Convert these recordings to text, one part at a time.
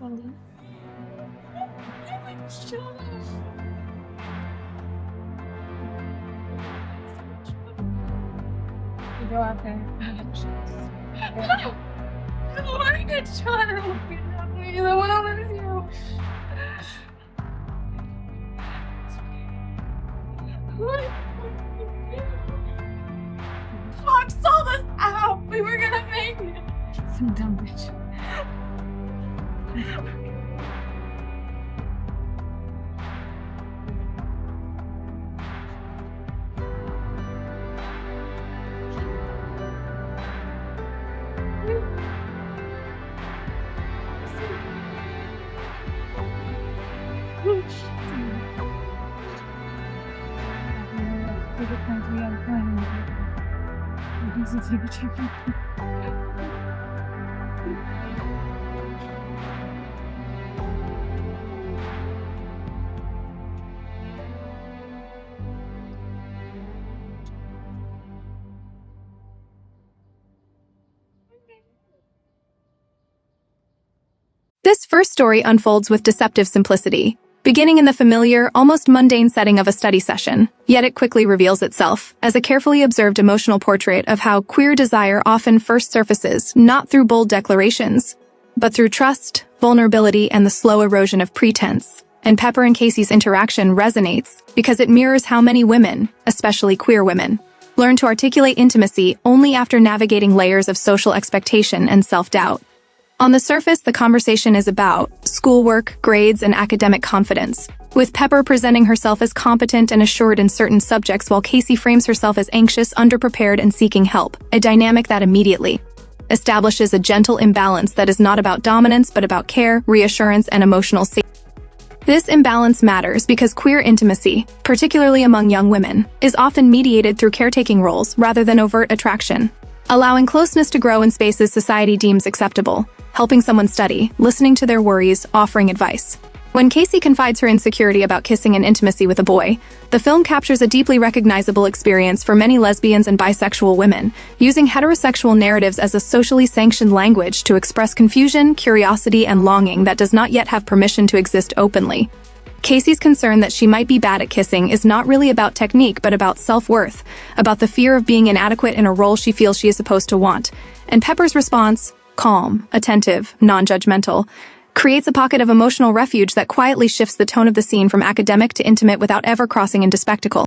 Hold on. Shut up. You go out there. No, I'm gonna try to look at me. I want to lose you. Fuck, saw this out. We were gonna make it. Some dumb bitch. This first story unfolds with deceptive simplicity, beginning in the familiar, almost mundane setting of a study session, yet it quickly reveals itself as a carefully observed emotional portrait of how queer desire often first surfaces not through bold declarations, but through trust, vulnerability, and the slow erosion of pretense. And Pepper and Casey's interaction resonates because it mirrors how many women, especially queer women, learn to articulate intimacy only after navigating layers of social expectation and self-doubt. On the surface, the conversation is about schoolwork, grades, and academic confidence, with Pepper presenting herself as competent and assured in certain subjects while Casey frames herself as anxious, underprepared, and seeking help, a dynamic that immediately establishes a gentle imbalance that is not about dominance but about care, reassurance, and emotional safety. This imbalance matters because queer intimacy, particularly among young women, is often mediated through caretaking roles rather than overt attraction, allowing closeness to grow in spaces society deems acceptable, helping someone study, listening to their worries, offering advice. When Casey confides her insecurity about kissing and intimacy with a boy, the film captures a deeply recognizable experience for many lesbians and bisexual women, using heterosexual narratives as a socially sanctioned language to express confusion, curiosity, and longing that does not yet have permission to exist openly. Casey's concern that she might be bad at kissing is not really about technique but about self-worth, about the fear of being inadequate in a role she feels she is supposed to want. And Pepper's response, calm, attentive, non-judgmental, creates a pocket of emotional refuge that quietly shifts the tone of the scene from academic to intimate without ever crossing into spectacle.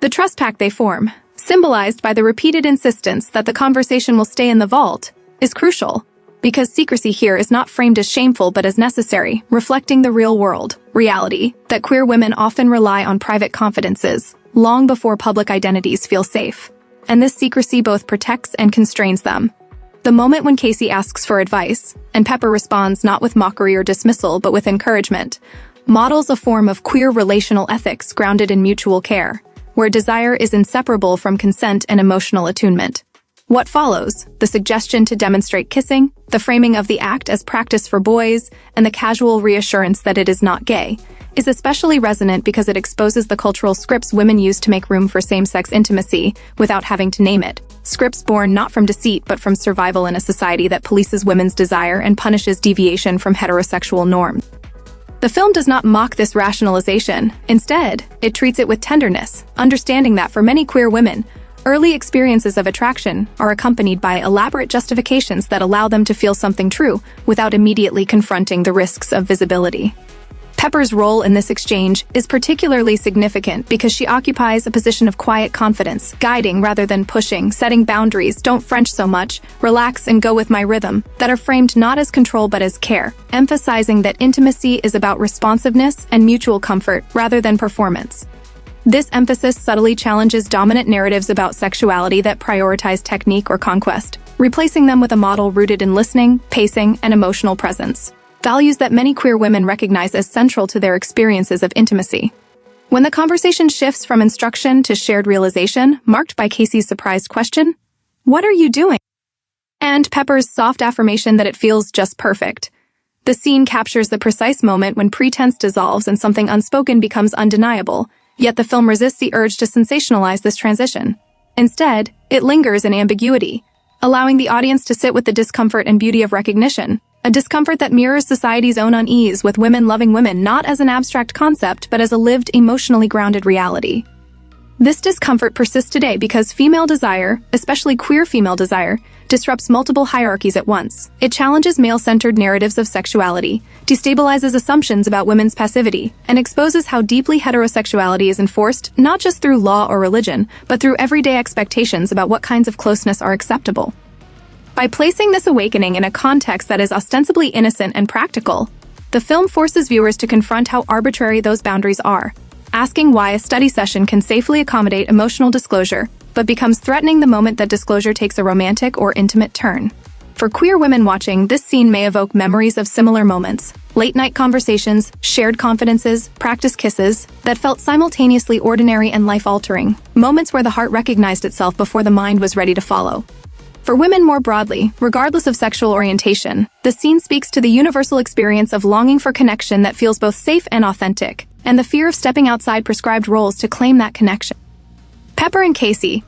The trust pact they form, symbolized by the repeated insistence that the conversation will stay in the vault, is crucial, because secrecy here is not framed as shameful but as necessary, reflecting the real-world reality that queer women often rely on private confidences long before public identities feel safe, and this secrecy both protects and constrains them. The moment when Casey asks for advice, and Pepper responds not with mockery or dismissal but with encouragement, models a form of queer relational ethics grounded in mutual care, where desire is inseparable from consent and emotional attunement. What follows, the suggestion to demonstrate kissing, the framing of the act as practice for boys, and the casual reassurance that it is not gay, is especially resonant because it exposes the cultural scripts women use to make room for same-sex intimacy without having to name it. Scripts born not from deceit but from survival in a society that polices women's desire and punishes deviation from heterosexual norms. The film does not mock this rationalization. Instead, it treats it with tenderness, understanding that for many queer women, early experiences of attraction are accompanied by elaborate justifications that allow them to feel something true without immediately confronting the risks of visibility. Pepper's role in this exchange is particularly significant because she occupies a position of quiet confidence, guiding rather than pushing, setting boundaries, don't French so much, relax and go with my rhythm, that are framed not as control but as care, emphasizing that intimacy is about responsiveness and mutual comfort rather than performance. This emphasis subtly challenges dominant narratives about sexuality that prioritize technique or conquest, replacing them with a model rooted in listening, pacing, and emotional presence. Values that many queer women recognize as central to their experiences of intimacy. When the conversation shifts from instruction to shared realization, marked by Casey's surprised question, "What are you doing?" and Pepper's soft affirmation that it feels just perfect, the scene captures the precise moment when pretense dissolves and something unspoken becomes undeniable, yet the film resists the urge to sensationalize this transition. Instead, it lingers in ambiguity, allowing the audience to sit with the discomfort and beauty of recognition, a discomfort that mirrors society's own unease with women loving women not as an abstract concept but as a lived, emotionally grounded reality. This discomfort persists today because female desire, especially queer female desire, disrupts multiple hierarchies at once. It challenges male-centered narratives of sexuality, destabilizes assumptions about women's passivity, and exposes how deeply heterosexuality is enforced not just through law or religion, but through everyday expectations about what kinds of closeness are acceptable. By placing this awakening in a context that is ostensibly innocent and practical, the film forces viewers to confront how arbitrary those boundaries are, asking why a study session can safely accommodate emotional disclosure, but becomes threatening the moment that disclosure takes a romantic or intimate turn. For queer women watching, this scene may evoke memories of similar moments, late-night conversations, shared confidences, practice kisses, that felt simultaneously ordinary and life-altering, moments where the heart recognized itself before the mind was ready to follow. For women more broadly, regardless of sexual orientation, the scene speaks to the universal experience of longing for connection that feels both safe and authentic, and the fear of stepping outside prescribed roles to claim that connection. Pepper and Casey.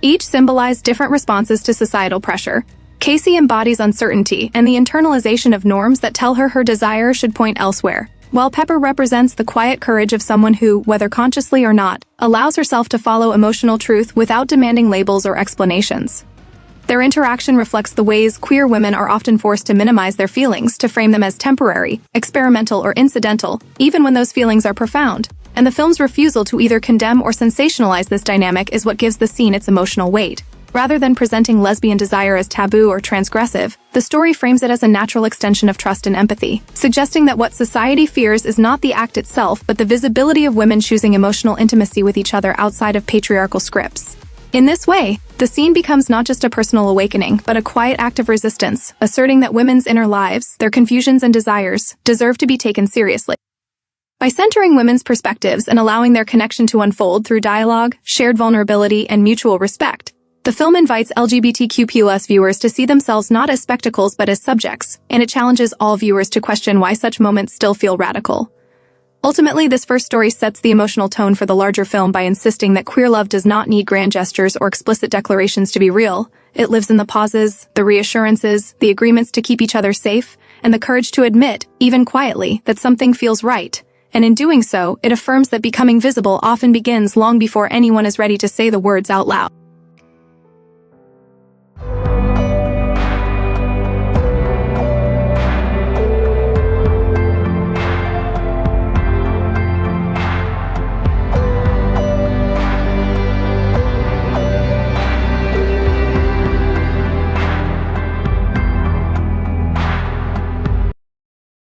Each symbolize different responses to societal pressure. Casey embodies uncertainty and the internalization of norms that tell her her desire should point elsewhere, while Pepper represents the quiet courage of someone who, whether consciously or not, allows herself to follow emotional truth without demanding labels or explanations. Their interaction reflects the ways queer women are often forced to minimize their feelings, to frame them as temporary, experimental, or incidental, even when those feelings are profound. And the film's refusal to either condemn or sensationalize this dynamic is what gives the scene its emotional weight. Rather than presenting lesbian desire as taboo or transgressive, the story frames it as a natural extension of trust and empathy, suggesting that what society fears is not the act itself but the visibility of women choosing emotional intimacy with each other outside of patriarchal scripts. In this way, the scene becomes not just a personal awakening, but a quiet act of resistance, asserting that women's inner lives, their confusions and desires, deserve to be taken seriously. By centering women's perspectives and allowing their connection to unfold through dialogue, shared vulnerability, and mutual respect, the film invites LGBTQ+ viewers to see themselves not as spectacles but as subjects, and it challenges all viewers to question why such moments still feel radical. Ultimately, this first story sets the emotional tone for the larger film by insisting that queer love does not need grand gestures or explicit declarations to be real. It lives in the pauses, the reassurances, the agreements to keep each other safe, and the courage to admit, even quietly, that something feels right. And in doing so, it affirms that becoming visible often begins long before anyone is ready to say the words out loud.